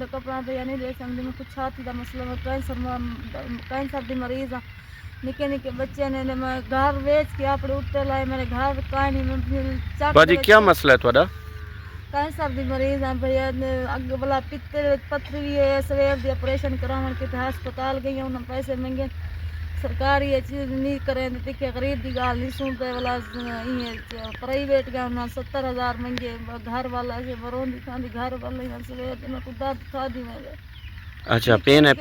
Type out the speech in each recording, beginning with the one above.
دے کپڑا پہ نہیں دے سکتی میں کچھ چھاتی دا مسئلہ میں کینسر دی مریض ہاں نکے نکے بچے نے میں گھر ویچ کے اپنے اتنے لائے میرے گھر کہیں نہیں چک باجی کیا مسئلہ ہے تھوڑا کینسر دی مریض ہاں بھیا اگ بلا پتر پتھری بھی ہے سویر دی آپریشن کراون کے ہسپتال گئی انہوں پیسے منگے سرکاری یہ چیز نہیں کریں تے غریب دی گال نہیں سنتے والا پرائیویٹ گیا انہوں 70,000 منگے گھر والا سے برون دکھان دی گھر والا سویر دی میں خدا دکھا دی میں اچھا پین ہے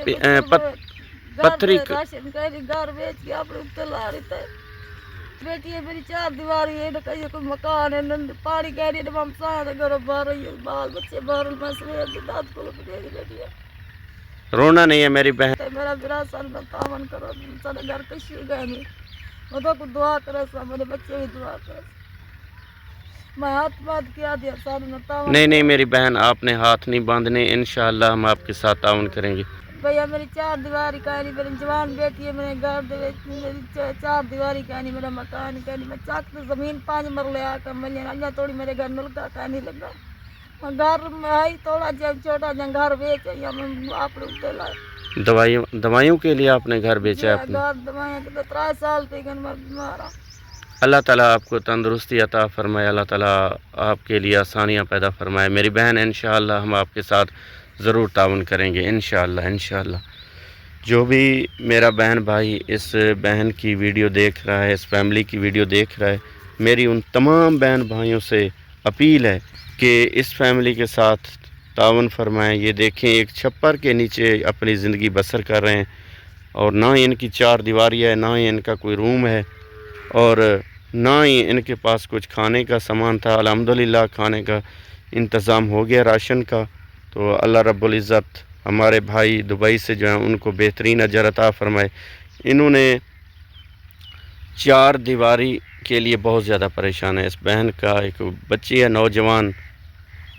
پتھری راشن کہیں گھر بیچ کے اپنے اتنے لا رہی تھے بیٹی ہے میری 4 دیواری ہے کہیں کوئی مکان ہے پانی کہہ رہی ہے ہم سارے گھر باہر بال بچے باہر میں سویر دی داد کو لگے بیٹی ہے رونا نہیں ہے میری بہن میرا برا سال میں تعاون کرو سارے گھر کشی گئے نہیں وہ تو کچھ دعا کرے سا میرے بچے بھی دعا کرے میں ہاتھ بات کیا دیا سارے میں تعاون نہیں میری بہن آپ نے ہاتھ نہیں باندھنے انشاءاللہ ہم آپ کے ساتھ تعاون کریں گے بھیا میری 4 دیواری کہانی میری جوان بیٹی ہے میرے گھر دے میری 4 دیواری کہانی میرا مکان کہانی میں چک زمین 5 مرلے آ کر ملے اللہ تھوڑی میرے گھر نلکا کہانی لگا میں گھر میں آئی تھوڑا جب چھوٹا جا گھر بیچ یا میں آپ اتنے لائے دوائیوں کے لیے آپ نے گھر بیچا ہے اپنے گھر دوائیاں کے 3 سال تھی کہ میں بیمار ہوں اللہ تعالیٰ آپ کو تندرستی عطا فرمائے اللہ تعالیٰ آپ کے لیے آسانیاں پیدا فرمائے میری بہن انشاءاللہ ہم آپ کے ساتھ ضرور تعاون کریں گے انشاءاللہ جو بھی میرا بہن بھائی اس بہن کی ویڈیو دیکھ رہا ہے اس فیملی کی ویڈیو دیکھ رہا ہے میری ان تمام بہن بھائیوں سے اپیل ہے کہ اس فیملی کے ساتھ تعاون فرمائیں یہ دیکھیں ایک چھپر کے نیچے اپنی زندگی بسر کر رہے ہیں اور نہ ہی ان کی 4 دیواری ہے نہ ہی ان کا کوئی روم ہے اور نہ ہی ان کے پاس کچھ کھانے کا سامان تھا الحمدللہ کھانے کا انتظام ہو گیا راشن کا تو اللہ رب العزت ہمارے بھائی دبئی سے جو ہیں ان کو بہترین اجر عطا فرمائے انہوں نے 4 دیواری کے لیے بہت زیادہ پریشان ہے اس بہن کا ایک بچی ہے نوجوان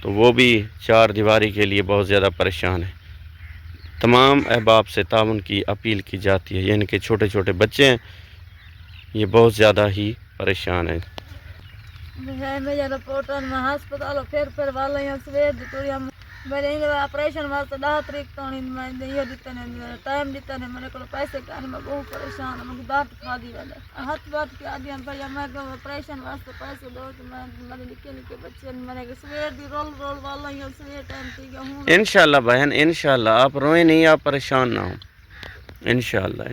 تو وہ بھی 4 دیواری کے لیے بہت زیادہ پریشان ہے تمام احباب سے تعاون کی اپیل کی جاتی ہے یعنی کہ چھوٹے چھوٹے بچے ہیں یہ بہت زیادہ ہی پریشان ہیں میں رپورٹ میں ہسپتال پھر والے سویر میرے آپریشن واسطے 10 تاریخ تو یہ دیتے ہیں ٹائم دیتے ہیں میرے کو پیسے کہنے میں بہت پریشان ہوں مجھے دانت کھا دی ہاتھ بات کیا دیا بھیا میں آپریشن واسطے پیسے دو تو میں میرے نکے نکے بچے میرے سویر دی رول والا سویر ٹائم تھی ہوں انشاءاللہ بہن انشاءاللہ آپ روئیں نہیں آپ پریشان نہ ہوں انشاءاللہ